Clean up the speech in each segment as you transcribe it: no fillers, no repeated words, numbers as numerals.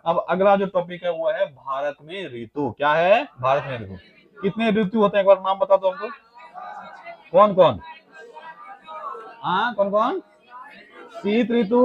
अब अगला जो टॉपिक है वो है भारत में ऋतु। क्या है? भारत में ऋतु। कितने ऋतु होते हैं एक बार नाम बता दो हमको। कौन कौन? हाँ कौन कौन? शीत ऋतु,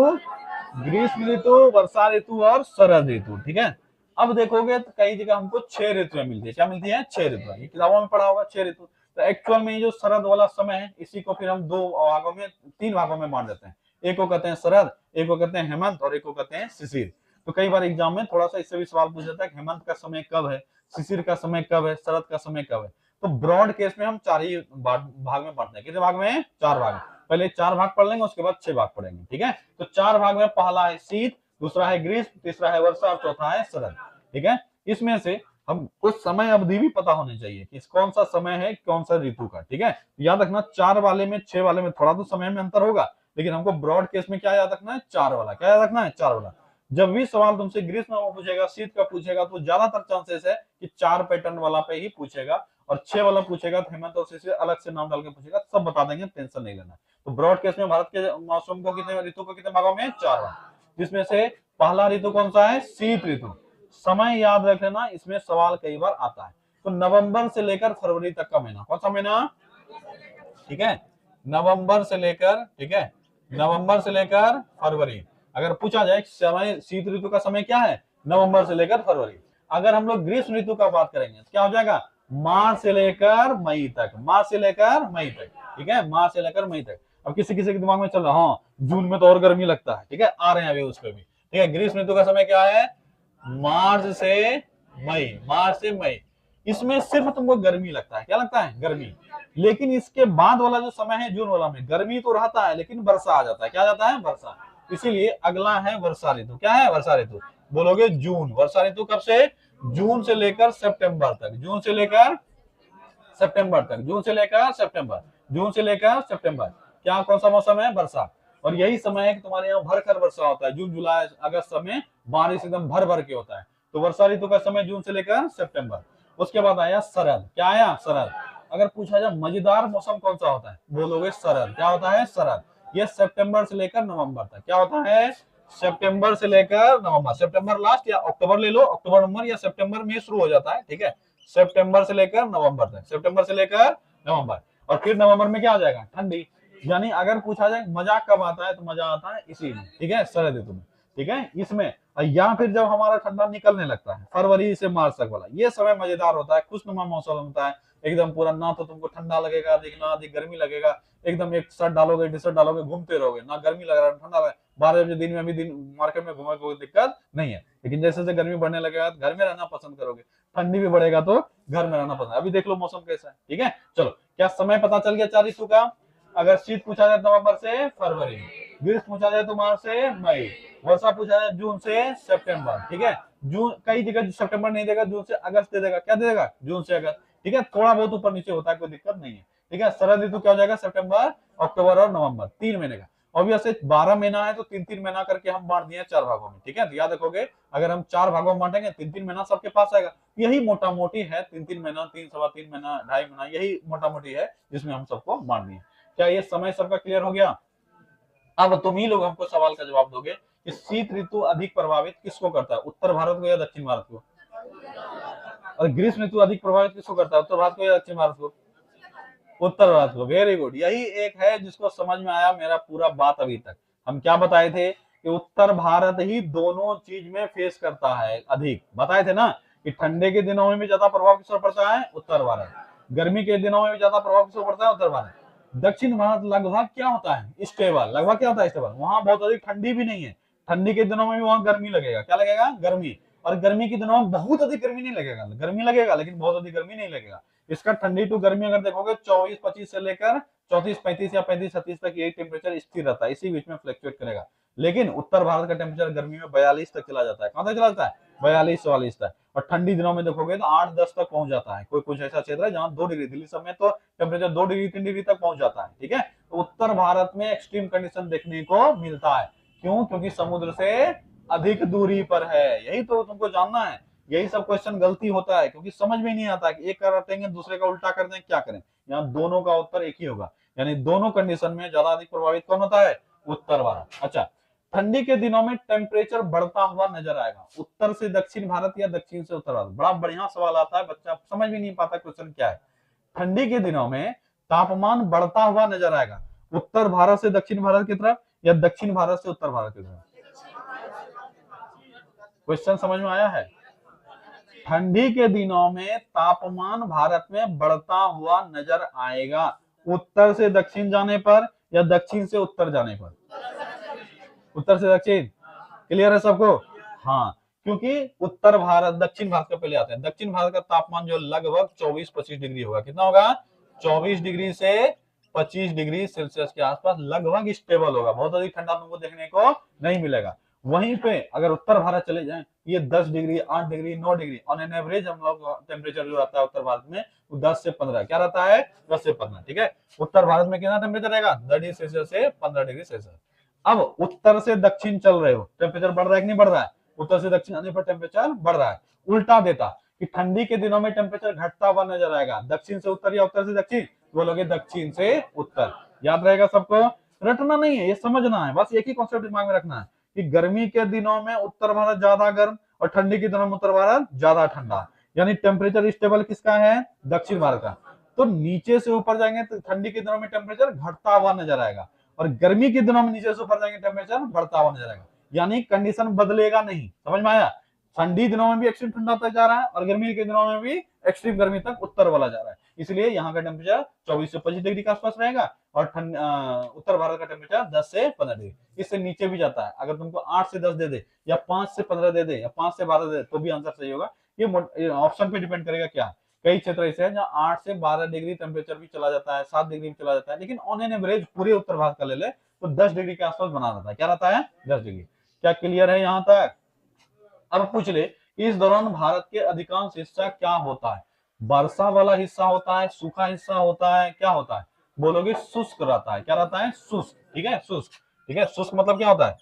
ग्रीष्म ऋतु, वर्षा ऋतु और शरद ऋतु। ठीक है। अब देखोगे तो कई जगह हमको 6 ऋतुएं मिलती है। क्या मिलती है? 6 ऋतुएं। ये किताबों में पढ़ा होगा 6 ऋतु। तो एक्चुअल में ये जो शरद वाला समय है इसी को फिर हम दो भागों में, 3 भागों में बांट देते हैं। एक को कहते हैं शरद, एक को कहते हैं हेमंत और एक को कहते हैं शिशिर। तो कई बार एग्जाम में थोड़ा सा इससे भी सवाल पूछ जाता है कि हेमंत का समय कब है, शिशिर का समय कब है, शरद का समय कब है। तो ब्रॉड केस में हम 4 ही भाग में बांटते हैं। कितने भाग में? 4 भाग में। पहले 4 भाग पढ़ लेंगे, उसके बाद 6 भाग पढ़ेंगे। ठीक है। तो 4 भाग में पहला है शीत, दूसरा है ग्रीष्म, तीसरा है वर्षा और चौथा है शरद। ठीक है। इसमें से हम कुछ समय अवधि भी पता होनी चाहिए कि कौन सा समय है कौन सा ऋतु का। ठीक है। याद रखना 4 वाले में 6 वाले में थोड़ा तो समय में अंतर होगा, लेकिन हमको ब्रॉड केस में क्या याद रखना है? 4 वाला। क्या याद रखना है? 4 वाला। जब भी सवाल तुमसे ग्रीष्म में पूछेगा, शीत का पूछेगा, तो ज्यादातर चांसेस है कि 4 पैटर्न वाला पे ही पूछेगा, और 6 वाला पूछेगा तो हेमंत और शिशिर अलग से नाम डाल के पूछेगा। सब बता देंगे, टेंशन नहीं लेना। तो ब्रॉड केस में भारत के मौसम को कितने ऋतु को कितने भागों में? 4 भाग। जिसमें से पहला ऋतु कौन सा है? शीत ऋतु। समय याद रख लेना, इसमें सवाल कई बार आता है। तो नवंबर से लेकर फरवरी तक का महीना कौन सा महीना? ठीक है। नवंबर से लेकर, ठीक है, नवंबर से लेकर फरवरी। अगर पूछा जाए समय शीत ऋतु का समय क्या है? नवंबर से लेकर फरवरी। अगर हम लोग ग्रीष्म ऋतु का बात करेंगे तो क्या हो जाएगा? मार्च से लेकर मई तक। मार्च से लेकर मई तक। ठीक है। मार्च से लेकर मई तक। अब किसी किसी के दिमाग में चल रहा, हाँ जून में तो और गर्मी लगता है। ठीक है, आ रहे हैं अभी उस पर भी। ठीक है। ग्रीष्म ऋतु का समय क्या है? मार्च से मई। मार्च से मई। इसमें सिर्फ तुमको गर्मी लगता है। क्या लगता है? गर्मी। लेकिन इसके बाद वाला जो समय है जून वाला में गर्मी तो रहता है, लेकिन वर्षा आ जाता है। क्या जाता है? वर्षा। इसीलिए अगला है वर्षा ऋतु। क्या है? वर्षा ऋतु। बोलोगे जून। वर्षा ऋतु कब से? जून से लेकर सितंबर तक। जून से लेकर सितंबर तक। जून से लेकर सितंबर। जून से लेकर सितंबर। क्या कौन सा मौसम है? वर्षा। और यही समय है कि तुम्हारे यहाँ भरकर वर्षा होता है। जून जुलाई अगस्त में बारिश एकदम भर भर के होता है। तो वर्षा ऋतु का समय जून से लेकर सितंबर। उसके बाद आया शरद। क्या आया? शरद। अगर पूछा जाए मजेदार मौसम कौन सा होता है, बोलोगे शरद। क्या होता है? शरद। ये सितंबर से लेकर नवंबर तक। क्या होता है? सितंबर से लेकर नवंबर। सितंबर लास्ट या अक्टूबर ले लो, अक्टूबर नवंबर या सितंबर में शुरू हो जाता है। ठीक है। सितंबर से लेकर नवंबर तक। सितंबर से लेकर नवंबर। और फिर नवंबर में क्या आ जाएगा? ठंडी। यानी अगर पूछा जाए मजा कब आता है, तो मजा आता है इसी में। ठीक है, शरद ऋतु में। ठीक है, इसमें। या फिर जब हमारा ठंडा निकलने लगता है, फरवरी से मार्च तक वाला, ये समय मजेदार होता है, खुशनुमा मौसम होता है। एकदम पूरा, ना तो तुमको ठंडा लगेगा, ना अधिक गर्मी लगेगा। एकदम एक शर्ट डालोगे, टी शर्ट डालोगे, घूमते रहोगे, ना गर्मी लग रहा है ठंडा लगा। 12 बजे दिन में अभी दिन मार्केट में घूमे, कोई दिक्कत नहीं है। लेकिन जैसे जैसे गर्मी बढ़ने लगेगा तो घर में रहना पसंद करोगे, ठंडी भी बढ़ेगा तो घर में रहना पसंद। अभी देख लो मौसम कैसा है। ठीक है, चलो, क्या समय पता चल गया 4 ऋतु का? अगर शीत पूछा जाए नवंबर से फरवरी, ग्रीष्म पूछा जाए तो मार्च से मई, वर्षा पूछा जाए जून से सितंबर। ठीक है। जून कई जगह सितंबर नहीं देगा, जून से अगस्त दे देगा। क्या दे देगा? जून से अगस्त। ठीक है, थोड़ा बहुत ऊपर नीचे होता है, कोई दिक्कत नहीं है। ठीक है। शरद ऋतु क्या हो जाएगा? सितंबर, अक्टूबर और नवंबर, 3 महीने का। ऑब्वियसली 12 महीना है तो 3-3 महीना करके हम बांट दिए 4 भागों में। ठीक है, तो याद रखोगे, अगर हम 4 भागों में बांटेंगे 3-3 महीना सबके पास आएगा। यही मोटा मोटी है, 3-3 महीना, 3-3.25 महीना, 2.5 महीना, यही मोटा मोटी है जिसमें हम सबको बांट दिए। क्या ये समय सबका क्लियर हो गया? अब तुम ही लोग हमको सवाल का जवाब दोगे कि शीत ऋतु अधिक प्रभावित किसको करता है, उत्तर भारत को या दक्षिण भारत को? और ग्रीष्म ऋतु अधिक प्रभावित किसको करता है, उत्तर भारत को या दक्षिण भारत को? उत्तर भारत को। Very good. यही एक है जिसको समझ में आया मेरा पूरा बात अभी तक। हम क्या बताए थे कि उत्तर भारत ही दोनों चीज में फेस करता है अधिक। बताए थे ना कि ठंडे के दिनों में भी ज्यादा प्रभाव किस ओर पड़ता है? उत्तर भारत। गर्मी के दिनों में भी ज्यादा प्रभाव किस ओर पड़ता है? उत्तर भारत। दक्षिण भारत लगभग क्या होता है? स्टेबल। लगभग क्या होता है? स्टेबल। वहां बहुत अधिक ठंडी भी नहीं है। ठंडी के दिनों में भी वहां गर्मी लगेगा। क्या लगेगा? गर्मी। और गर्मी के दिनों में बहुत अधिक गर्मी नहीं लगेगा, गर्मी लगेगा लेकिन बहुत अधिक गर्मी नहीं लगेगा। इसका ठंडी टू गर्मी अगर देखोगे 24-25 से लेकर 34-35 या 35-36 तक यही टेम्परेचर स्थिर रहता है, इसी बीच में फ्लक्चुएट करेगा। लेकिन उत्तर भारत का टेम्परेचर गर्मी में 42 तक चला जाता है। कहां तक चला जाता है? 42-44 तक। और ठंडी दिनों में देखोगे तो 8-10 तक पहुंच जाता है। कोई कुछ ऐसा क्षेत्र है जहां 2 डिग्री, दिल्ली सब में तो टेम्परेचर 2 डिग्री 3 डिग्री तक पहुंच जाता है। ठीक है, तो उत्तर भारत में एक्सट्रीम कंडीशन देखने को मिलता है। क्यों? क्योंकि समुद्र से अधिक दूरी पर है। यही तो तुमको जानना है। यही सब क्वेश्चन गलती होता है क्योंकि समझ में नहीं आता कि एक करते हैं दूसरे का उल्टा कर दें, क्या करें। यहाँ दोनों का उत्तर एक ही होगा, यानी दोनों कंडीशन में ज्यादा अधिक प्रभावित कौन होता है? उत्तर भारत। अच्छा, ठंडी के दिनों में टेम्परेचर बढ़ता हुआ नजर आएगा, उत्तर से दक्षिण भारत या दक्षिण से उत्तर भारत। बड़ा बढ़िया सवाल आता है, बच्चा समझ भी नहीं पाता क्वेश्चन क्या है। ठंडी के दिनों में तापमान बढ़ता हुआ नजर आएगा, उत्तर भारत से दक्षिण भारत की तरफ या दक्षिण भारत से उत्तर भारत की तरफ। क्वेश्चन समझ में आया है? ठंडी के दिनों में तापमान भारत में बढ़ता हुआ नजर आएगा, उत्तर से दक्षिण जाने पर या दक्षिण से उत्तर जाने पर। उत्तर से दक्षिण, क्लियर है सबको? हाँ, क्योंकि उत्तर भारत दक्षिण भारत के पहले आते हैं। दक्षिण भारत का तापमान जो लगभग 24-25 डिग्री होगा। कितना होगा? 24 डिग्री से 25 डिग्री सेल्सियस के आसपास लगभग स्टेबल होगा, बहुत अधिक ठंडा तुमको देखने को नहीं मिलेगा। वहीं पे अगर उत्तर भारत चले जाएं, ये 10 degree, 8 degree, 9 degree on an average हम लोग टेम्परेचर जो रहता है उत्तर भारत में वो 10 से 15 क्या रहता है? 10 से 15। ठीक है, उत्तर भारत में कितना टेम्परेचर रहेगा? 10 डिग्री सेल्सियस से 15 डिग्री सेल्सियस। अब उत्तर से दक्षिण चल रहे हो, टेम्परेचर बढ़ रहा है कि नहीं बढ़ रहा है? उत्तर से दक्षिण आने पर टेम्परेचर बढ़ रहा है। उल्टा देता कि ठंडी के दिनों में टेम्परेचर घटता हुआ नजर आएगा, दक्षिण से उत्तर या उत्तर से दक्षिण, बोलोगे दक्षिण से उत्तर। याद रहेगा सबको? रटना नहीं है, ये समझना है, बस एक ही कॉन्सेप्ट दिमाग में रखना है कि गर्मी के दिनों में उत्तर भारत ज्यादा गर्म और ठंडी के दिनों में उत्तर भारत ज्यादा ठंडा, यानी टेम्परेचर स्टेबल किसका है? दक्षिण भारत का। तो नीचे से ऊपर जाएंगे तो ठंडी के दिनों में टेम्परेचर घटता हुआ नजर आएगा, और गर्मी के दिनों में नीचे से ऊपर जाएंगे टेम्परेचर बढ़ता हुआ नजर आएगा, यानी कंडीशन बदलेगा नहीं। समझ में आया? ठंडी दिनों में भी एक्सट्रीम ठंडा होता जा रहा है और गर्मी के दिनों में भी एक्सट्रीम गर्मी तक उत्तर वाला जा रहा है, इसलिए यहाँ का टेम्परेचर 24 से 25 डिग्री के आसपास रहेगा और उत्तर भारत का टेम्परेचर 10 से 15 डिग्री। इससे नीचे भी जाता है, अगर तुमको 8 से 10 दे दे या 5 से 15 दे दे या 5 से 12 दे दे तो भी आंसर सही होगा। ये ऑप्शन पे डिपेंड करेगा। क्या कई क्षेत्र ऐसे हैं जहाँ 8 से 12 डिग्री टेम्परेचर भी चला जाता है, 7 डिग्री भी चला जाता है, लेकिन ऑन एन एवरेज पूरे उत्तर भारत का ले ले तो 10 डिग्री के आसपास बना रहता है। क्या रहता है? 10 डिग्री। क्या क्लियर है यहाँ तक? अब पूछ ले, इस दौरान भारत के अधिकांश हिस्सा क्या होता है? वर्षा वाला हिस्सा होता है, सूखा हिस्सा होता है, क्या होता है? बोलोगे शुष्क रहता है। क्या रहता है? शुष्क। ठीक है, शुष्क। ठीक है, शुष्क मतलब क्या होता है?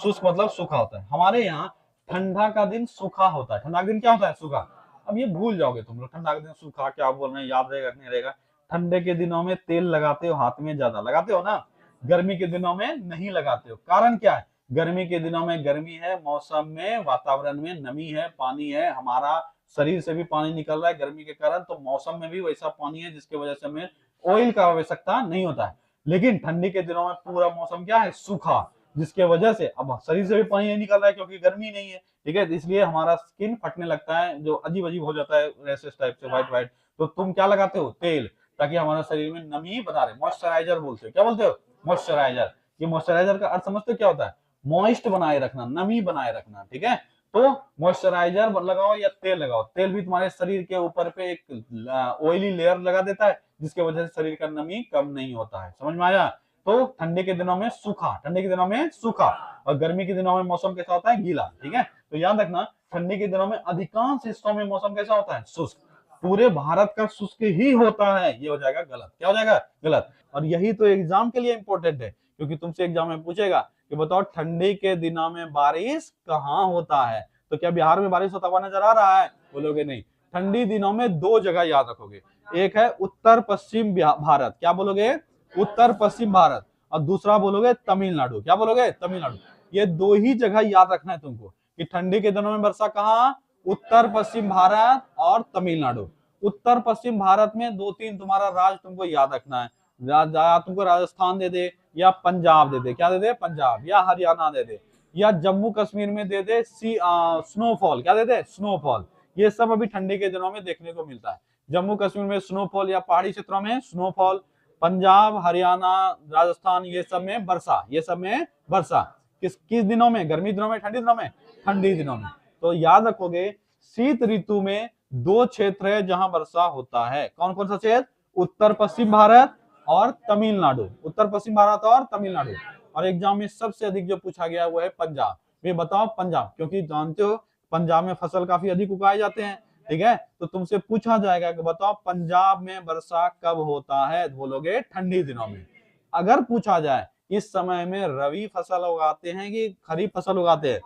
शुष्क मतलब सूखा होता है। हमारे यहाँ ठंडा का दिन सूखा होता है। ठंडा का दिन क्या होता है? सूखा। अब ये भूल जाओगे तुम लोग, ठंडा का दिन सूखा क्या बोल रहे हैं, याद रहेगा नहीं रहेगा? ठंडे के दिनों में तेल लगाते हो हाथ में, ज्यादा लगाते हो ना, गर्मी के दिनों में नहीं लगाते हो। कारण क्या है? गर्मी के दिनों में गर्मी है, मौसम में वातावरण में नमी है, पानी है, हमारा शरीर से भी पानी निकल रहा है गर्मी के कारण, तो मौसम में भी वैसा पानी है जिसकी वजह से हमें ऑयल का आवश्यकता नहीं होता है। लेकिन ठंडी के दिनों में पूरा मौसम क्या है? सूखा, जिसके वजह से अब शरीर से भी पानी नहीं निकल रहा है क्योंकि गर्मी नहीं है। ठीक है, इसलिए हमारा स्किन फटने लगता है, जो अजीब अजीब हो जाता है, रैशेस टाइप से, व्हाइट व्हाइट। तो तुम क्या लगाते हो? तेल, ताकि हमारे शरीर में नमी बना रहे। मॉइस्चराइजर बोलते हो। क्या बोलते हो? मॉइस्चराइजर। ये मॉइस्चराइजर का अर्थ समझते हो क्या होता है? मॉइस्ट बनाए रखना, नमी बनाए रखना। ठीक है, तो मॉइस्चराइजर लगाओ या तेल लगाओ, तेल भी तुम्हारे शरीर के ऊपर पे एक ऑयली लेयर लगा देता है, जिसके वजह से शरीर का नमी कम नहीं होता है। समझ में आया? तो ठंडी के दिनों में सूखा, ठंडी के दिनों में सूखा, और गर्मी के दिनों में मौसम कैसा होता है? गीला। ठीक है, तो याद रखना, ठंडी के दिनों में अधिकांश हिस्सों में मौसम कैसा होता है? शुष्क। पूरे भारत का शुष्क ही होता है, ये हो जाएगा गलत। क्या हो जाएगा? गलत। और यही तो एग्जाम के लिए इंपॉर्टेंट है, क्योंकि तुमसे एग्जाम में पूछेगा कि बताओ ठंडी के दिनों में बारिश कहाँ होता है? तो क्या बिहार में बारिश होता हुआ नजर आ रहा है? बोलोगे नहीं। ठंडी दिनों में दो जगह याद रखोगे, एक है उत्तर पश्चिम भारत, क्या बोलोगे? उत्तर पश्चिम भारत, और दूसरा बोलोगे तमिलनाडु। क्या बोलोगे? तमिलनाडु। ये दो ही जगह याद रखना है तुमको कि ठंडी के दिनों में वर्षा कहाँ? उत्तर पश्चिम भारत और तमिलनाडु। उत्तर पश्चिम भारत में 2-3 तुम्हारा राज्य तुमको याद रखना है, तुमको राजस्थान दे दे या पंजाब दे दे। क्या दे दे? पंजाब, या हरियाणा दे दे, या जम्मू कश्मीर में दे दे स्नोफॉल। क्या दे दे? स्नोफॉल। ये सब अभी ठंडी के दिनों में देखने को मिलता है। जम्मू कश्मीर में स्नोफॉल या पहाड़ी क्षेत्रों में स्नोफॉल, पंजाब, हरियाणा, राजस्थान, ये सब में वर्षा। ये सब में वर्षा किस किस दिनों में? गर्मी दिनों में, ठंडी दिनों में? ठंडी दिनों में। तो याद रखोगे, शीत ऋतु में दो क्षेत्र है जहां वर्षा होता है। कौन कौन सा क्षेत्र? उत्तर पश्चिम भारत और तमिलनाडु। उत्तर पश्चिम भारत और तमिलनाडु। और एग्जाम में सबसे अधिक जो पूछा गया वो है पंजाब। ये बताओ पंजाब, क्योंकि जानते हो पंजाब में फसल काफी अधिक उगाए जाते हैं। ठीक है, तो तुमसे पूछा जाएगा कि बताओ पंजाब में वर्षा कब होता है? बोलोगे ठंडी दिनों में। अगर पूछा जाए इस समय में रबी फसल उगाते हैं कि खरीफ फसल उगाते हैं?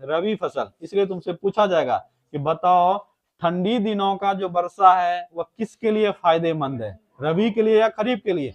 रबी फसल। इसलिए तुमसे पूछा जाएगा कि बताओ ठंडी दिनों का जो वर्षा है वह किसके लिए फायदेमंद है? रबी के लिए या खरीफ के लिए?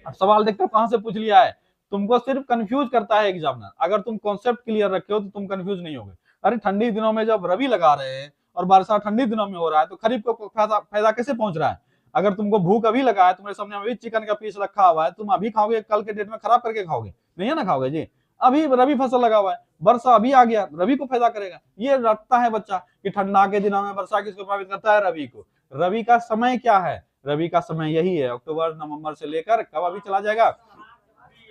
अब सवाल देखते हो कहां से पूछ लिया है? तुमको सिर्फ कंफ्यूज करता है एग्जामिनर। अगर तुम कॉन्सेप्ट क्लियर रखे हो तो तुम कंफ्यूज नहीं होगे। अरे ठंडी दिनों में जब रबी लगा रहे हैं और वर्षा ठंडी दिनों में हो रहा है तो खरीफ को फायदा कैसे पहुंच रहा है? अगर तुमको भूख अभी लगा है, तुम्हारे सामने अभी चिकन का पीस रखा हुआ है, तुम अभी खाओगे, कल के डेट में खराब करके खाओगे? नहीं है ना खाओगे जी। अभी रबी फसल लगा हुआ है, वर्षा अभी आ गया, रबी को फायदा करेगा। ये रटता है बच्चा कि ठंडा के दिनों में वर्षा किसको प्रभावित करता है? रबी को। रबी का समय क्या है? रबी का समय यही है, अक्टूबर नवंबर से लेकर कब अभी चला जाएगा?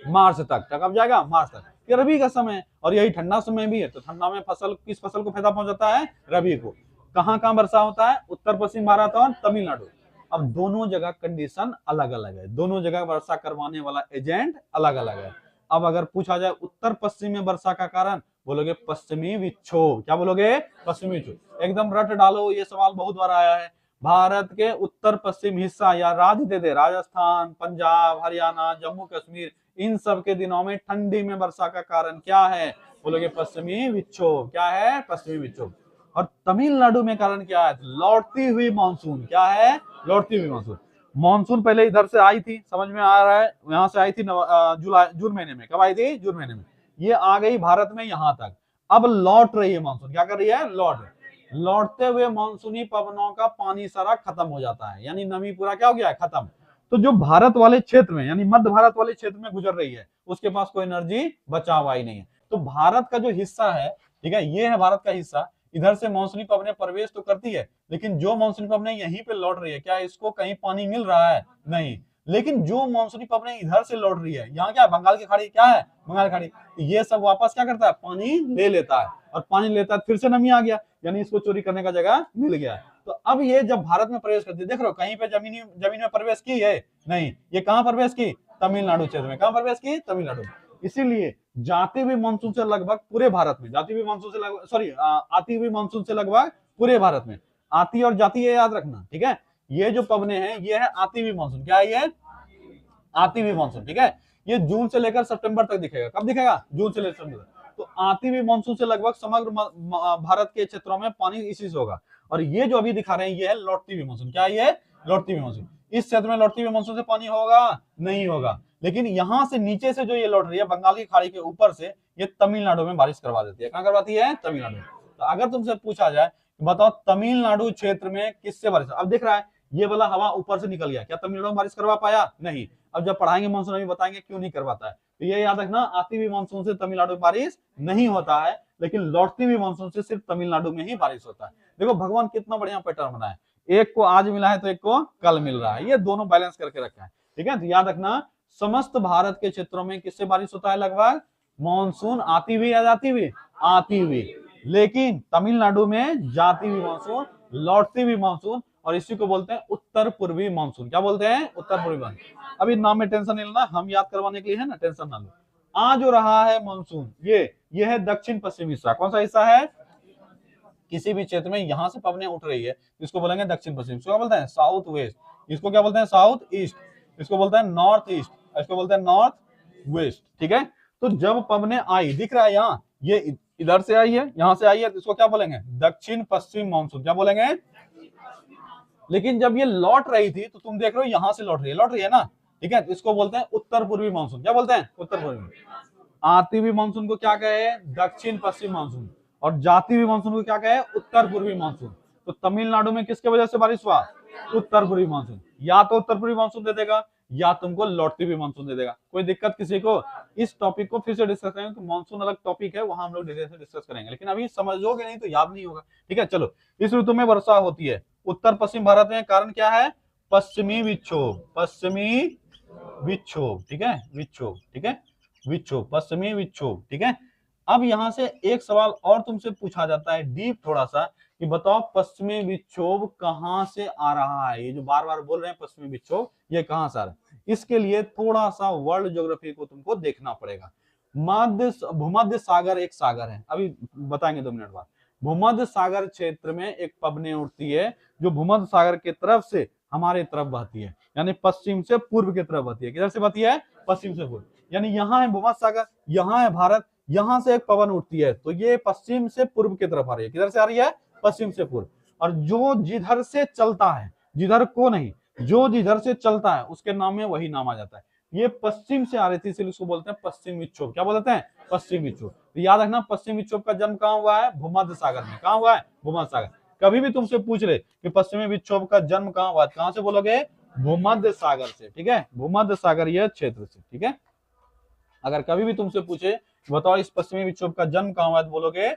मार्च तक। कब जाएगा? मार्च तक। ये रबी का समय है और यही ठंडा समय भी है। तो ठंडा में फसल किस फसल को फायदा पहुंचाता है? रबी को। कहां कहां वर्षा होता है? उत्तर पश्चिम भारत और तमिलनाडु। अब दोनों जगह कंडीशन अलग अलग है, दोनों जगह वर्षा करवाने वाला एजेंट अलग अलग है। अब अगर पूछा जाए उत्तर पश्चिम में वर्षा का कारण, बोलोगे पश्चिमी विक्षोभ। क्या बोलोगे? पश्चिमी विक्षोभ। एकदम रट डालो, ये सवाल बहुत बार आया है। भारत के उत्तर पश्चिम हिस्सा या राज्य दे दे, राजस्थान, पंजाब, हरियाणा, जम्मू कश्मीर, इन सब के दिनों में ठंडी में वर्षा का कारण क्या है? बोलोगे पश्चिमी विक्षोभ। क्या है? पश्चिमी विक्षोभ। और तमिलनाडु में कारण क्या है? लौटती हुई मानसून। क्या है? लौटती हुई मानसून। मानसून पहले इधर से आई थी, समझ में आ रहा है, यहाँ से आई थी जुलाई जून महीने में। कब आई थी? जून महीने में। ये आ गई भारत में यहाँ तक। अब लौट रही है मानसून। क्या कर रही है? लौटते हुए मानसूनी पवनों का पानी सारा खत्म हो जाता है, यानी नमी पूरा क्या हो गया है? खत्म। तो जो भारत वाले क्षेत्र में, यानी मध्य भारत वाले क्षेत्र में गुजर रही है, उसके पास कोई एनर्जी बचा हुआ ही नहीं है। तो भारत का जो हिस्सा है, ठीक है, ये है भारत का हिस्सा। इधर से मानसूनी पवनें प्रवेश तो करती है, लेकिन जो मानसूनी पवनें यहीं पे लौट रही है, क्या इसको कहीं पानी मिल रहा है? नहीं। लेकिन जो मानसूनी पवनें इधर से लौट रही है, यहाँ क्या है? बंगाल की खाड़ी। क्या है? बंगाल की खाड़ी। ये सब वापस क्या करता है? पानी ले लेता है, और पानी लेता है, फिर से नमी आ गया, यानी इसको चोरी करने का जगह मिल गया। तो अब ये जब भारत में प्रवेश करती है, देख रहे हो कहीं पे जमीन में प्रवेश की है? नहीं। ये कहां प्रवेश की? तमिलनाडु क्षेत्र में। कहां प्रवेश की? तमिलनाडु में। इसीलिए जाते हुए मानसून से लगभग पूरे भारत में, जाती हुई मानसून से लगभग, सॉरी, आती हुई मानसून से लगभग पूरे भारत में। आती और जाती है याद रखना, ठीक है। ये जो पवने हैं ये है आती हुई मानसून। क्या है ये? आती हुई मानसून, ठीक है। ये जून से लेकर सितंबर तक दिखेगा। कब दिखेगा? जून से लेकर सितंबर तक। तो आती हुई मानसून से लगभग समग्र भारत के क्षेत्रों में पानी इसी से होगा। और ये जो अभी दिखा रहे हैं ये है लौटती हुई मानसून। क्या है ये? लौटती हुई मानसून। इस क्षेत्र में लौटती हुई मानसून से पानी होगा? नहीं होगा। लेकिन यहां से नीचे से जो ये लौट रही है बंगाल की खाड़ी के ऊपर से, ये तमिलनाडु में बारिश करवा देती है। कहां करवाती है? तमिलनाडु में। तो अगर तुमसे पूछा जाए बताओ तमिलनाडु क्षेत्र में किससे बारिश, अब देख रहा है ये वाला हवा ऊपर से निकल गया, क्या तमिलनाडु में बारिश करवा पाया? नहीं। अब जब पढ़ाएंगे मानसून अभी बताएंगे क्यों नहीं करवाता है। तो ये याद रखना, आती हुई मानसून से तमिलनाडु में बारिश नहीं होता है, लेकिन लौटती हुई मानसून से सिर्फ तमिलनाडु में ही बारिश होता है। देखो भगवान कितना बढ़िया पैटर्न बनाया है, एक को आज मिला है तो एक को कल मिल रहा है, ये दोनों बैलेंस करके रखा है, ठीक है। तो याद रखना समस्त भारत के क्षेत्रों में किससे बारिश होता है? लगभग मानसून आती हुई या जाती हुई? आती हुई। लेकिन तमिलनाडु में जाती हुई मानसून, लौटती हुई मानसून, और इसी को बोलते हैं उत्तर पूर्वी मानसून। क्या बोलते हैं? उत्तर पूर्वी मानसून। अभी नाम में टेंशन नहीं लेना, हम याद करवाने के लिए है ना, टेंशन ना लो। आ जो रहा है मानसून, ये है दक्षिण पश्चिम हिस्सा। कौन सा हिस्सा है? किसी भी क्षेत्र में यहां से पवनें उठ रही है, इसको बोलेंगे दक्षिण पश्चिम। इसको क्या बोलते हैं? South west. इसको क्या बोलते हैं? South east. इसको बोलते हैं नॉर्थ ईस्ट। इसको बोलते हैं नॉर्थ वेस्ट, ठीक है। तो जब पवनें आई, दिख रहा है यहाँ, ये इधर से आई है, यहां से आई है, तो इसको क्या बोलेंगे? दक्षिण पश्चिम मानसून। क्या बोलेंगे? लेकिन जब ये लौट रही थी तो तुम देख रहे हो यहां से लौट रही है ना, ठीक है। तो इसको बोलते हैं उत्तर पूर्वी मानसून। क्या बोलते हैं? उत्तर पूर्वी। आती हुई मानसून को क्या कहे? दक्षिण पश्चिम मानसून। और जाती हुई मानसून को क्या कहे? उत्तर पूर्वी मानसून। तो तमिलनाडु में किसके वजह से बारिश हुआ? उत्तर पूर्वी मानसून। या तो उत्तर पूर्वी मानसून दे देगा या तुमको लौटती हुई मानसून दे देगा। कोई दिक्कत किसी को? इस टॉपिक को फिर से डिस्कस करेंगे, तो मानसून अलग टॉपिक है, वहां हम लोग डिटेल से डिस्कस करेंगे, लेकिन अभी समझोगे नहीं तो याद नहीं होगा, ठीक है। चलो, इस ऋतु में वर्षा होती है उत्तर पश्चिम भारत में। कारण क्या है? पश्चिमी विक्षोभ। पश्चिमी विक्षोभ, ठीक है, विक्षोभ, ठीक है, विक्षोभ, पश्चिमी विक्षोभ, ठीक है। अब यहां से एक सवाल और तुमसे पूछा जाता है डीप थोड़ा सा, कि बताओ पश्चिमी विक्षोभ कहां से आ रहा है? ये जो बार बार बोल रहे हैं पश्चिमी विक्षोभ, ये कहां से आ रहा है? इसके लिए थोड़ा सा वर्ल्ड ज्योग्राफी को तुमको देखना पड़ेगा। भूमध्य सागर एक सागर है, अभी बताएंगे 2 मिनट बाद। भूमध्य सागर क्षेत्र में एक पवने उठती है जो भूमध्य सागर की तरफ से हमारे तरफ बहती है, यानी पश्चिम से पूर्व की तरफ बहती है। किधर से बहती है? पश्चिम से पूर्व। यानी यहाँ है भूमध्य सागर, यहाँ है भारत, यहाँ से एक पवन उठती है, तो ये पश्चिम से पूर्व की तरफ आ रही है। किधर से आ रही है? पश्चिम से पूर्व। और जो जिधर से चलता है, जिधर को नहीं, जो जिधर से चलता है उसके नाम में वही नाम आ जाता है। ये पश्चिम से आ रही थी, इसलिए इसको बोलते हैं पश्चिम विक्षोभ। क्या बोलते हैं? पश्चिम विक्षोभ। तो याद रखना पश्चिम विक्षोभ का जन्म कहाँ हुआ है? भूमध्य सागर में। कहाँ हुआ है? भूमध्य सागर। कभी भी तुमसे पूछ ले कि पश्चिमी विक्षोभ का जन्म कहाँ हुआ, कहाँ से बोलोगे? भूमध्य सागर से। ठीक है, भूमध्य सागरीय क्षेत्र से। ठीक है, अगर कभी भी तुमसे पूछे बताओ इस पश्चिमी विक्षोभ का जन्म कहाँ हुआ, तो बोलोगे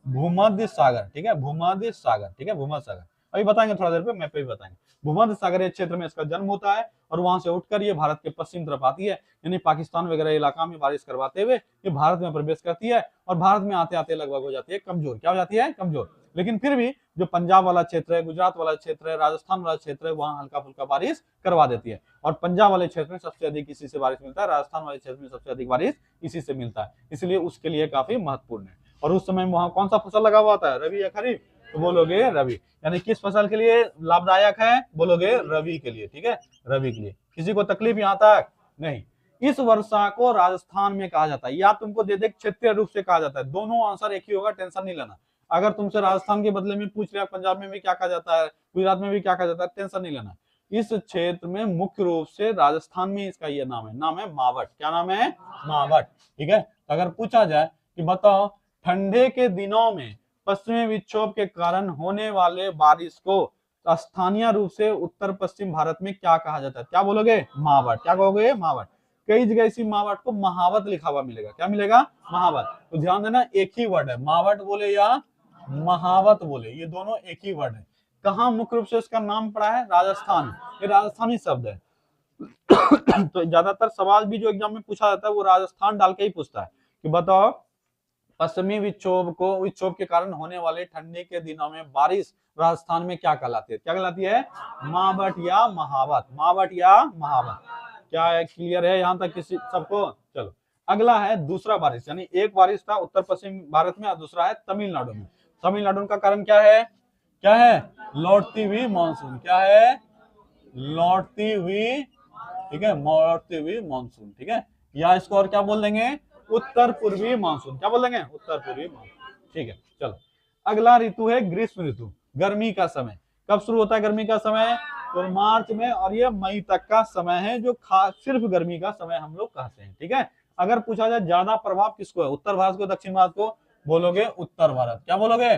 भूमध्य सागर। ठीक है, भूमध्य सागर। ठीक है, भूमध्य सागर। अभी बताएंगे थोड़ा देर पे, मैप पे भी बताएंगे। भूमध्य सागरीय क्षेत्र में इसका जन्म होता है और वहां से उठकर ये भारत के पश्चिम तरफ आती है, यानी पाकिस्तान वगैरह इलाका में बारिश करवाते हुए ये भारत में प्रवेश करती है और भारत में आते आते लगभग हो जाती है कमजोर। क्या हो जाती है? कमजोर। लेकिन फिर भी जो पंजाब वाला क्षेत्र है, गुजरात वाला क्षेत्र है, राजस्थान वाला क्षेत्र है, वहां हल्का फुल्का बारिश करवा देती है। और पंजाब वाले क्षेत्र में सबसे अधिक इसी से बारिश मिलता है, राजस्थान वाले क्षेत्र में सबसे अधिक बारिश इसी से मिलता है, इसलिए उसके लिए काफी महत्वपूर्ण है। और उस समय वहां कौन सा फसल लगा हुआ होता है? रबी या खरीफ? तो बोलोगे रबी। यानी किस फसल के लिए लाभदायक है? बोलोगे रबी के लिए। ठीक है, रबी के लिए। किसी को तकलीफ यहाँ तक? नहीं। इस वर्षा को राजस्थान में कहा जाता है, या तुमको दे दे क्षेत्रीय रूप से कहा जाता है, दोनों आंसर एक ही होगा, टेंशन नहीं लेना। अगर तुमसे राजस्थान के बदले में पूछ लिया पंजाब में भी क्या कहा जाता है, गुजरात में भी क्या कहा जाता है, टेंशन नहीं लेना। इस क्षेत्र में मुख्य रूप से राजस्थान में इसका ये नाम है मावट। क्या नाम है? मावट। ठीक है, अगर पूछा जाए कि बताओ ठंडे के दिनों में पश्चिमी विक्षोभ के कारण होने वाले बारिश को स्थानीय रूप से उत्तर पश्चिम भारत में क्या कहा जाता है, क्या बोलोगे? मावट। क्या कहोगे? मावट। कई जगह इसी मावट को महावत लिखा हुआ मिलेगा। क्या मिलेगा? महावत। तो ध्यान देना एक ही वर्ड है, मावट बोले या महावत बोले, ये दोनों एक ही वर्ड है। कहाँ मुख्य रूप से इसका नाम पड़ा है? राजस्थान। ये राजस्थानी शब्द है। तो ज्यादातर सवाल भी जो एग्जाम में पूछा जाता है वो राजस्थान डाल के ही पूछता है कि बताओ पश्चिमी विक्षोभ के कारण होने वाले ठंडी के दिनों में बारिश राजस्थान में क्या कहलाती है? क्या कहलाती है? मावट या महावत। मावट या महावत। क्या है? क्लियर है यहाँ तक किसी सबको? चलो अगला है दूसरा बारिश, यानी एक बारिश था उत्तर पश्चिम भारत में और दूसरा है तमिलनाडु में। तमिलनाडु का कारण क्या है? क्या है? लौटती हुई मानसून। क्या है? लौटती हुई। ठीक है, लौटती हुई मानसून। ठीक है, या इसको और क्या बोल देंगे? उत्तर पूर्वी मानसून। क्या बोल देंगे? उत्तर पूर्वी मानसून। ठीक है, चलो अगला ऋतु है ग्रीष्म ऋतु, गर्मी का समय। कब शुरू होता है गर्मी का समय? तो मार्च में, और ये मई तक का समय है, जो खास सिर्फ गर्मी का समय हम लोग कहते हैं। ठीक है, अगर पूछा जाए ज्यादा प्रभाव किसको है, उत्तर भारत को दक्षिण भारत को, बोलोगे उत्तर भारत। क्या बोलोगे?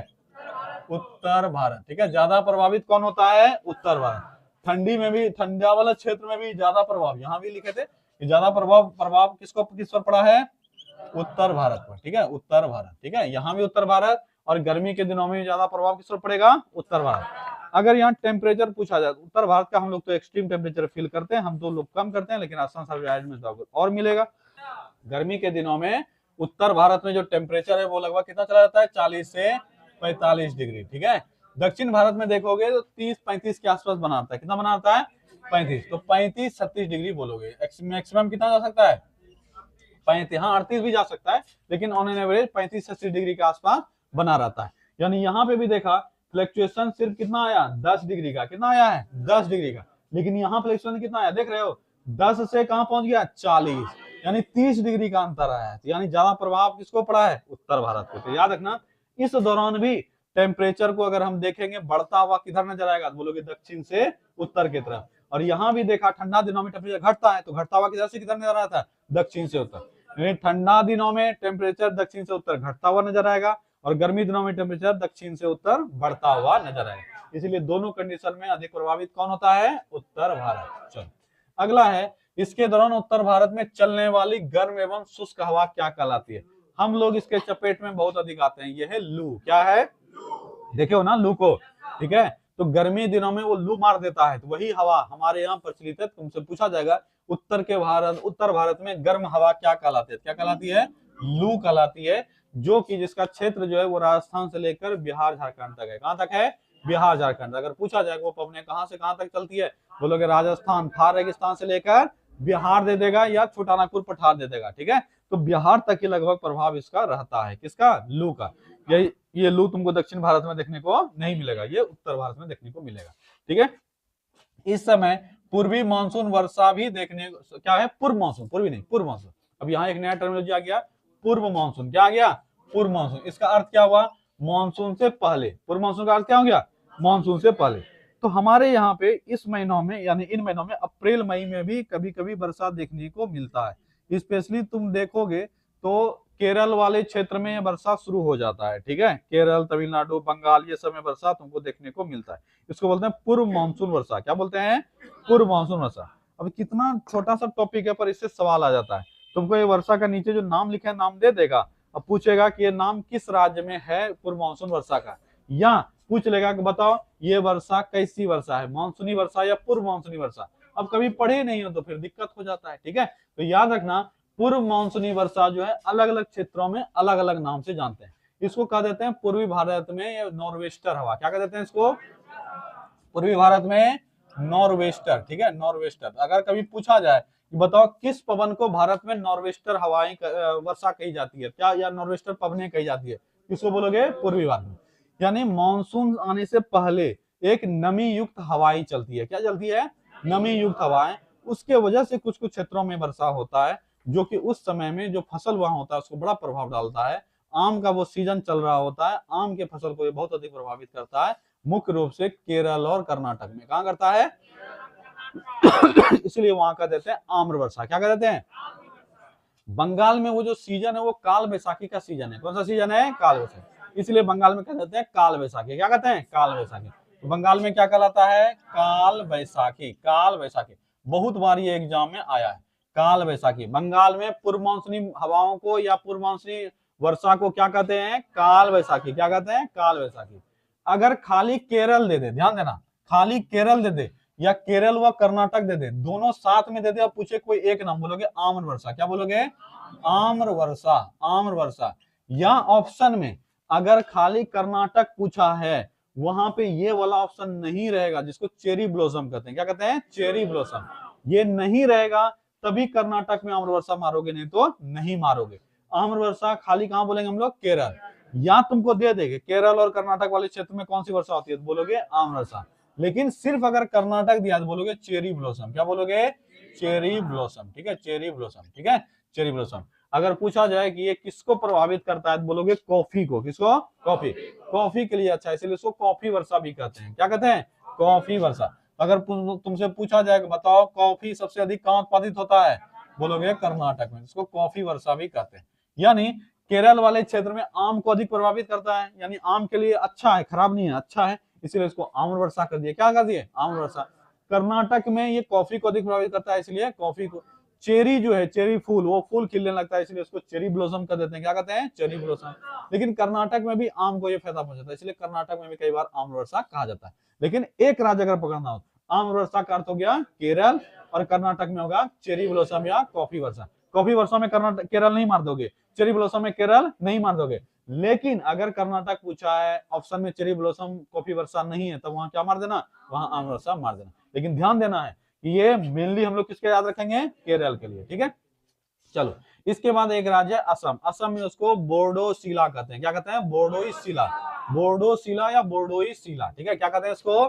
उत्तर भारत। ठीक है, ज्यादा प्रभावित कौन होता है? उत्तर भारत। ठंडी में भी, ठंडा वाला क्षेत्र में भी ज्यादा प्रभाव, यहाँ भी लिखे थे कि ज्यादा प्रभाव किस पर पड़ा है? उत्तर भारत पर। ठीक है, उत्तर भारत। ठीक है, यहाँ भी उत्तर भारत, और गर्मी के दिनों में ज्यादा प्रभाव किस पर पड़ेगा? उत्तर भारत। अगर यहाँ टेम्परेचर पूछा जाए उत्तर भारत का, हम लोग तो एक्सट्रीम टेम्परेचर फील करते हैं, हम तो लोग कम करते हैं, लेकिन आसाम साइड में तो और मिलेगा। गर्मी के दिनों में उत्तर भारत में जो टेम्परेचर है वो लगभग कितना चला जाता है? 40 से 45 डिग्री। ठीक है, दक्षिण भारत में देखोगे तो 30-35 के आसपास बनाता है। कितना बनाता है? 35। तो 35-36 डिग्री बोलोगे। मैक्सिमम कितना जा सकता है? 35। हाँ 38 भी जा सकता है, लेकिन ऑन एन एवरेज 35-36 डिग्री के आसपास बना रहता है। यानी यहाँ पे भी देखा फ्लक्चुएशन सिर्फ कितना आया? 10 डिग्री का। कितना आया है? 10 डिग्री का। लेकिन यहाँ फ्लक्चुएशन कितना आया? देख रहे हो 10 से कहाँ पहुंच गया? 40, यानी 30 डिग्री का अंतर आया है। यानी ज्यादा प्रभाव किसको पड़ा है? उत्तर भारत को। तो याद रखना इस दौरान भी टेम्परेचर को अगर हम देखेंगे बढ़ता हुआ किधर नजर आएगा? बोलोगे दक्षिण से उत्तर की तरफ। और यहाँ भी देखा ठंडा दिनों में टेम्परेचर घटता है, तो घटता हुआ किधर से किधर नजर आता है? दक्षिण से उत्तर। ठंडा दिनों में टेम्परेचर दक्षिण से उत्तर घटता हुआ नजर आएगा, और गर्मी दिनों में टेम्परेचर दक्षिण से उत्तर बढ़ता हुआ नजर आएगा। इसलिए दोनों कंडीशन में अधिक प्रभावित कौन होता है? उत्तर भारत। चलो अगला है, इसके दौरान उत्तर भारत में चलने वाली गर्म एवं शुष्क हवा क्या कहलाती है? हम लोग इसके चपेट में बहुत अधिक आते हैं, यह है लू। क्या है? देखे हो ना लू को? ठीक है, तो गर्मी दिनों में वो लू मार देता है, तो वही हवा हमारे यहाँ प्रचलित है। तुमसे पूछा जाएगा उत्तर भारत में गर्म हवा क्या कहलाती है? क्या कहलाती है? लू कहलाती है, जो कि जिसका क्षेत्र जो है वो राजस्थान से लेकर बिहार झारखंड तक है। कहाँ तक है? बिहार झारखंड। अगर पूछा जाए वो पवने कहाँ से कहाँ तक चलती है, बोलोगे राजस्थान, थार रेगिस्तान से लेकर बिहार दे देगा, या छोटा नागपुर पठार दे देगा। ठीक है, तो बिहार तक ही लगभग प्रभाव इसका रहता है। किसका? लू का। ये लू तुमको दक्षिण भारत में देखने को नहीं मिलेगा, ये उत्तर भारत में देखने को मिलेगा। ठीक है, इस समय पूर्वी मानसून वर्षा भी देखने को, क्या है? पूर्व मानसून, पूर्वी नहीं, पूर्व मानसून। अब यहाँ एक नया टर्मिनोलॉजी आ गया, पूर्व मानसून। क्या आ गया? पूर्व मानसून। इसका अर्थ क्या हुआ? मानसून से पहले। पूर्व मानसून का अर्थ क्या हो गया? मानसून से पहले। तो हमारे यहाँ पे इस महीनों में यानी इन महीनों में अप्रैल मई में भी कभी कभी वर्षा देखने को मिलता है। स्पेशली तुम देखोगे तो केरल वाले क्षेत्र में वर्षा शुरू हो जाता है, ठीक है। केरल, तमिलनाडु, बंगाल, ये सब में वर्षा तुमको देखने को मिलता है। इसको बोलते हैं पूर्व मानसून वर्षा। क्या बोलते हैं? पूर्व मानसून वर्षा। अब कितना छोटा सा टॉपिक है पर इससे सवाल आ जाता है। तुमको ये वर्षा का नीचे जो नाम लिखा है नाम दे देगा, अब पूछेगा कि ये नाम किस राज्य में है पूर्व मानसून वर्षा का, या पूछ लेगा कि बताओ ये वर्षा कैसी वर्षा है, मानसूनी वर्षा या पूर्व मानसूनी वर्षा। अब कभी पढ़े नहीं हो तो फिर दिक्कत हो जाता है, ठीक है। तो याद रखना पूर्व मानसूनी वर्षा जो है अलग अलग क्षेत्रों में अलग अलग नाम से जानते हैं। इसको कह देते हैं पूर्वी भारत में नॉर्वेस्टर हवा। क्या कह देते हैं इसको? पूर्वी भारत में नॉर्वेस्टर, ठीक है, नॉर्वेस्टर। अगर कभी पूछा जाए कि बताओ किस पवन को भारत में नॉर्वेस्टर हवाएं वर्षा कही जाती है, क्या या नॉर्वेस्टर पवनें कही जाती है, किसको बोलोगे? पूर्वी भारत में। यानी मानसून आने से पहले एक नमी युक्त हवाएं चलती है। क्या चलती है? नमी युक्त हवाएं। उसके वजह से कुछ कुछ क्षेत्रों में वर्षा होता है, जो कि उस समय में जो फसल वहां होता है उसको बड़ा प्रभाव डालता है। आम का वो सीजन चल रहा होता है, आम के फसल को ये बहुत अधिक प्रभावित करता है, मुख्य रूप से केरल और कर्नाटक में। कहां करता है? इसलिए वहां का देते हैं आम्र वर्षा। क्या कहते हैं? बंगाल में वो जो सीजन है वो काल बैसाखी का सीजन है। कौन सा सीजन है? काल बैसाखी। इसलिए बंगाल में क्या कहते हैं? काल बैसाखी। क्या कहते हैं? काल बैसाखी। तो बंगाल में क्या कहलाता है? काल बैसाखी। काल बैसाखी बहुत बार ये एग्जाम में आया है। काल बैसाखी। बंगाल में पूर्व मानसूनी हवाओं को या पूर्व मानसूनी वर्षा को क्या कहते हैं? काल बैसाखी। क्या कहते हैं? काल बैसाखी। अगर खाली केरल दे दे, ध्यान देना, खाली केरल दे दे या केरल व कर्नाटक दे दे, दोनों साथ में दे दे और पूछे कोई एक नाम, बोलोगे आम्र वर्षा। क्या बोलोगे? आम्र वर्षा। आम्र वर्षा। या ऑप्शन में अगर खाली कर्नाटक पूछा है, वहां पे ये वाला ऑप्शन नहीं रहेगा जिसको चेरी ब्लॉसम कहते हैं। क्या कहते हैं? Cherry blossom. ये नहीं रहेगा तभी कर्नाटक में आम्र वर्षा मारोगे, नहीं तो नहीं मारोगे। आम्र वर्षा खाली कहां बोलेंगे हम लोग? केरल। या तुमको दे देंगे केरल और कर्नाटक वाले क्षेत्र में कौन सी वर्षा होती है, तो बोलोगे आम्र वर्षा। लेकिन सिर्फ अगर कर्नाटक दिया तो बोलोगे चेरी ब्लॉसम। क्या बोलोगे? चेरी ब्लॉसम, ठीक है, चेरी ब्लॉसम, ठीक है, चेरी ब्लॉसम। अगर पूछा जाए कि ये किसको प्रभावित करता है तो बोलोगे कॉफी को। किसको? कॉफी। कॉफी के लिए अच्छा है, इसलिए इसको कॉफी वर्षा भी कहते हैं। क्या कहते हैं? कॉफी वर्षा। अगर तुमसे पूछा जाए कि बताओ कॉफी सबसे अधिक कहां उत्पादित होता है, बोलोगे कर्नाटक में, इसको कॉफी वर्षा भी कहते हैं। यानी केरल वाले क्षेत्र में आम को अधिक प्रभावित करता है, यानी आम के लिए अच्छा है, खराब नहीं है, अच्छा है, इसलिए इसको आम्र वर्षा कर दिए। क्या कर दिए? आम्र वर्षा। कर्नाटक में ये कॉफी को अधिक प्रभावित करता है, इसलिए कॉफी को। चेरी जो है, चेरी फूल, वो फूल खिलने लगता है, इसलिए उसको चेरी ब्लॉसम कर देते हैं। क्या कहते हैं? Cherry blossom. लेकिन कर्नाटक में भी आम को ये फायदा पहुंचाता है, इसलिए कर्नाटक में भी कई बार आम्र वर्षा कहा जाता है। लेकिन एक राज्य अगर पकड़ना हो, आम्र वर्षा का अर्थ हो गया केरल, और कर्नाटक में होगा चेरी ब्लॉसम या कॉफी वर्षा। कॉफी वर्षा में कर्नाटक केरल नहीं मार दोगे, चेरी ब्लॉसम में केरल नहीं मार दोगे। लेकिन अगर कर्नाटक पूछा है, ऑप्शन में चेरी ब्लॉसम कॉफी वर्षा नहीं है, तो वहां क्या मार देना? वहां आम्र वर्षा मार देना। लेकिन ध्यान देना है कि ये मेनली हम लोग किसके याद रखेंगे? केरल के लिए, ठीक है। चलो, इसके बाद एक राज्य है असम। असम में उसको बोर्डोसिला कहते हैं। क्या कहते हैं? बोर्डोइसिला। बोर्डोसिला या बोर्डोइसिला, ठीक है। क्या कहते हैं इसको?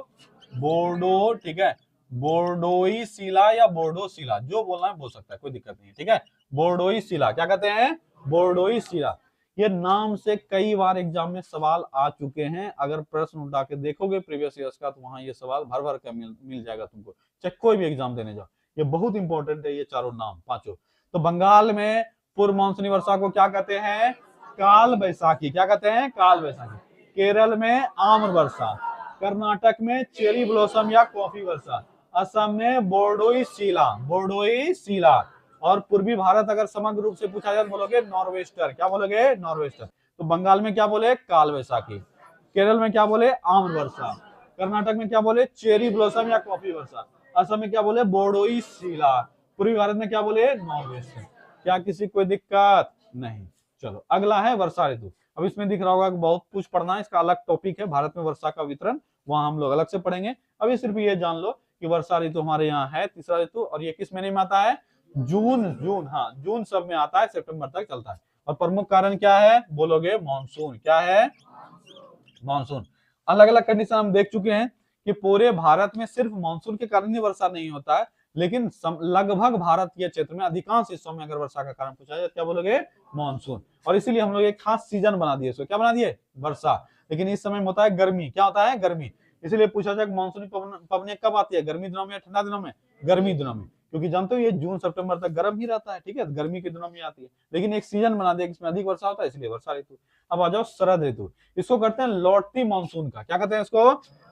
बोर्डो, ठीक है, बोर्डोइसिला या बोर्डोसिला, जो बोलना है बोल सकता है, कोई दिक्कत नहीं है, ठीक है। बोर्डोइसिला। क्या कहते हैं? बोर्डोइसिला। ये नाम से कई बार एग्जाम में सवाल आ चुके हैं। अगर प्रश्न उठा के देखोगे प्रीवियस ईयर्स का, तो वहां ये सवाल भर भर के मिल जाएगा तुमको, चाहे कोई भी एग्जाम देने जाओ। ये बहुत इंपॉर्टेंट है, ये चारों नाम, पांचों। तो बंगाल में पूर्व मानसूनी वर्षा को क्या कहते हैं? काल बैसाखी। क्या कहते हैं? काल बैसाखी। केरल में आम्र वर्षा, कर्नाटक में चेरी ब्लॉसम या कॉफी वर्षा, असम में बोर्डोइसिला, बोर्डोइसिला। और पूर्वी भारत अगर समग्र रूप से पूछा जाए तो बोलोगे नॉर्वेस्टर। क्या बोलोगे? नॉर्वेस्टर। तो बंगाल में क्या बोले? काल बैसाखी। केरल में क्या बोले? आम्र वर्षा। कर्नाटक में क्या बोले? चेरी ब्लॉसम या कॉफी वर्षा। असम में क्या बोले? बोर्डोइसिला। पूर्वी भारत में क्या बोले? नॉर्वेस्टर। क्या किसी कोई दिक्कत नहीं? चलो, अगला है वर्षा ऋतु। अब इसमें दिख रहा होगा कि बहुत कुछ पढ़ना है, इसका अलग टॉपिक है, भारत में वर्षा का वितरण, वहां हम लोग अलग से पढ़ेंगे। अभी सिर्फ ये जान लो कि वर्षा ऋतु हमारे यहाँ है तीसरा ऋतु, और ये किस महीने में आता है? जून। जून, हाँ, जून सब में आता है, सितंबर तक चलता है। और प्रमुख कारण क्या है, बोलोगे? मानसून। क्या है? मानसून। अलग अलग कंडीशन हम देख चुके हैं कि पूरे भारत में सिर्फ मानसून के कारण ही वर्षा नहीं होता है, लेकिन लगभग भारत के क्षेत्र में अधिकांश हिस्सों में अगर वर्षा का कारण पूछा जाए, क्या बोलोगे? मानसून। और इसीलिए हम लोग एक खास सीजन बना दिए, इसको क्या बना दिए? वर्षा। लेकिन इस समय होता है गर्मी। क्या होता है? गर्मी। इसलिए पूछा जाए मानसूनी पवनें कब आती है, गर्मी दिनों में या ठंडा दिनों में? गर्मी दिनों में, क्योंकि जानते हो ये जून सितंबर तक गर्म ही रहता है, ठीक है, गर्मी के दिनों में आती है, लेकिन एक सीजन बना दिया इसमें अधिक वर्षा होता है, इसलिए वर्षा ऋतु। अब आ जाओ शरद ऋतु, इसको कहते हैं लौटती मानसून का, क्या कहते हैं इसको?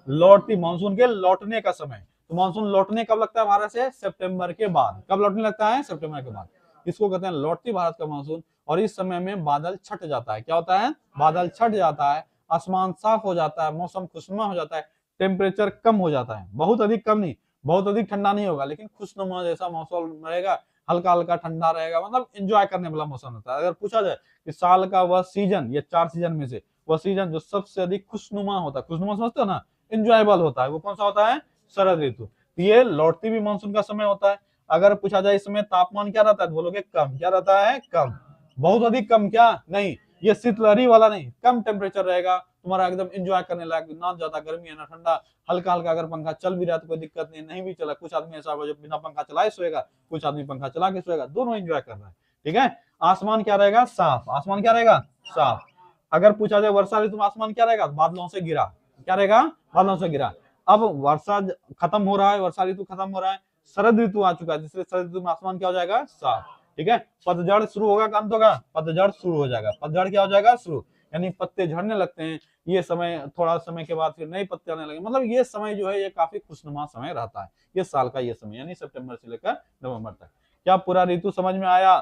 लौटती मानसून के लौटने का समय। तो मानसून लौटने कब लगता है भारत से? सितंबर के बाद। कब लौटने लगता है? सितंबर के बाद। इसको कहते हैं लौटती भारत का मानसून। और इस समय में बादल छट जाता है। क्या होता है? बादल छट जाता है, आसमान साफ हो जाता है, मौसम खुशनुमा हो जाता है, टेम्परेचर कम हो जाता है, बहुत अधिक कम नहीं, बहुत अधिक ठंडा नहीं होगा, लेकिन खुशनुमा जैसा मौसम रहेगा, हल्का हल्का ठंडा रहेगा, मतलब एंजॉय करने वाला मौसम होता है। अगर पूछा जाए कि साल का वह सीजन, ये 4 सीजन में से वह सीजन जो सबसे अधिक खुशनुमा होता है, खुशनुमा समझते हो ना, एंजॉयबल होता है, वो कौन सा होता है? शरद ऋतु। ये लौटती भी मानसून का समय होता है। अगर पूछा जाए इस समय तापमान क्या रहता है, तो बोलोगे कम। क्या रहता है? कम। बहुत अधिक कम क्या? नहीं, ये शीतलहरी वाला नहीं, कम टेम्परेचर रहेगा तुम्हारा, एकदम एंजॉय करने लायक, ना ज्यादा गर्मी है ना ठंडा, हल्का हल्का। अगर पंखा चल भी रहा है तो कोई दिक्कत नहीं, नहीं भी चला, कुछ आदमी ऐसा होगा जो बिना पंखा चलाए सोएगा, कुछ आदमी पंखा चला के सोएगा, दोनों एंजॉय कर रहा है, ठीक है। आसमान क्या रहेगा? साफ। आसमान क्या रहेगा? साफ। अगर पूछा जाए वर्षा ऋतु में आसमान क्या रहेगा? बादलों से घिरा। क्या रहेगा? बादलों से घिरा। अब वर्षा खत्म हो रहा है, वर्षा ऋतु खत्म हो रहा है, शरद ऋतु आ चुका है, जिससे शरद ऋतु में आसमान क्या हो जाएगा? साफ, ठीक है। पतझड़ शुरू होगा, का अंत होगा? पतझड़ शुरू हो जाएगा। पतझड़ क्या हो जाएगा? शुरू, यानी पत्ते झड़ने लगते हैं। ये समय थोड़ा समय के बाद फिर नए पत्ते आने लगे, मतलब ये समय जो है ये काफी खुशनुमा समय रहता है, ये साल का ये समय, यानी सितंबर से लेकर नवंबर तक। क्या पूरा ऋतु समझ में आया?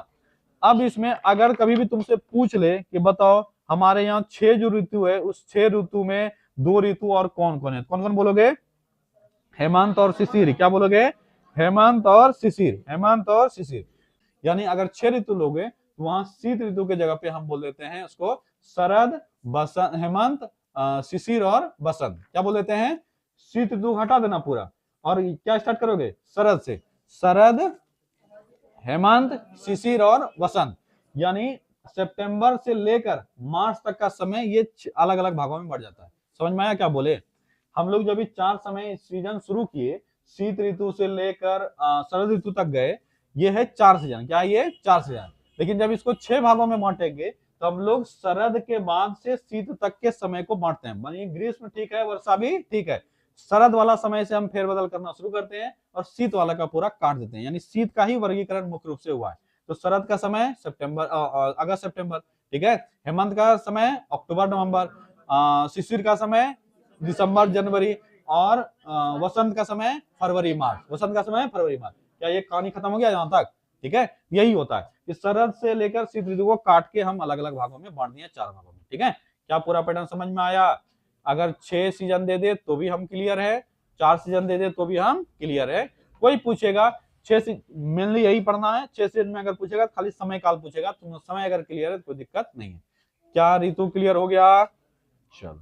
अब इसमें अगर कभी भी तुमसे पूछ ले कि बताओ हमारे यहाँ 6 जो ऋतु है, उस 6 ऋतु में 2 ऋतु और कौन कौन है, कौन कौन बोलोगे? हेमंत और शिशिर। क्या बोलोगे? हेमंत और शिशिर, हेमंत और शिशिर। यानी अगर 6 ऋतु लोगे तो वहां शीत ऋतु के जगह पे हम बोल देते हैं उसको शरद, बसंत, हेमंत, शिशिर और बसंत। क्या बोल देते हैं? शीत ऋतु हटा देना पूरा, और क्या स्टार्ट करोगे? शरद से। शरद, हेमंत, शिशिर और वसंत। यानी सितंबर से लेकर मार्च तक का समय ये अलग अलग भागों में बढ़ जाता है। समझ में आया क्या बोले? हम लोग जब 4 समय सीजन शुरू किए, शीत ऋतु से लेकर शरद ऋतु तक गए, ये है 4 सीजन। क्या ये? 4 सीजन। लेकिन जब इसको 6 भागों में बांटेंगे तो हम लोग शरद के बाद से शीत तक के समय को बांटते हैं। मानिए ग्रीष्म ठीक है, वर्षा भी ठीक है, शरद वाला समय से हम फेरबदल करना शुरू करते हैं और शीत वाला का पूरा काट देते हैं, यानी शीत का ही वर्गीकरण मुख्य रूप से हुआ है। तो शरद का समय सितंबर, अगस्त सितंबर, ठीक है। हेमंत का समय अक्टूबर नवंबर, शिशिर का समय दिसंबर जनवरी, और वसंत का समय फरवरी मार्च। वसंत का समय फरवरी मार्च। क्या ये कहानी खत्म हो गया यहाँ तक? ठीक है, यही होता है कि शरद से लेकर शीत ऋतु को काट के हम अलग अलग भागों में बांट दिए, 4 भागों में, ठीक है। क्या पूरा पैटर्न समझ में आया? अगर 6 सीजन दे दे तो भी हम क्लियर है, 4 सीजन दे दे तो भी हम क्लियर है। कोई पूछेगा 6 मेनली यही पढ़ना है, 6 सीजन में अगर पूछेगा खाली समय काल पूछेगा, तुम समय अगर क्लियर है तो कोई दिक्कत नहीं है। क्या ऋतु क्लियर हो गया? चलो।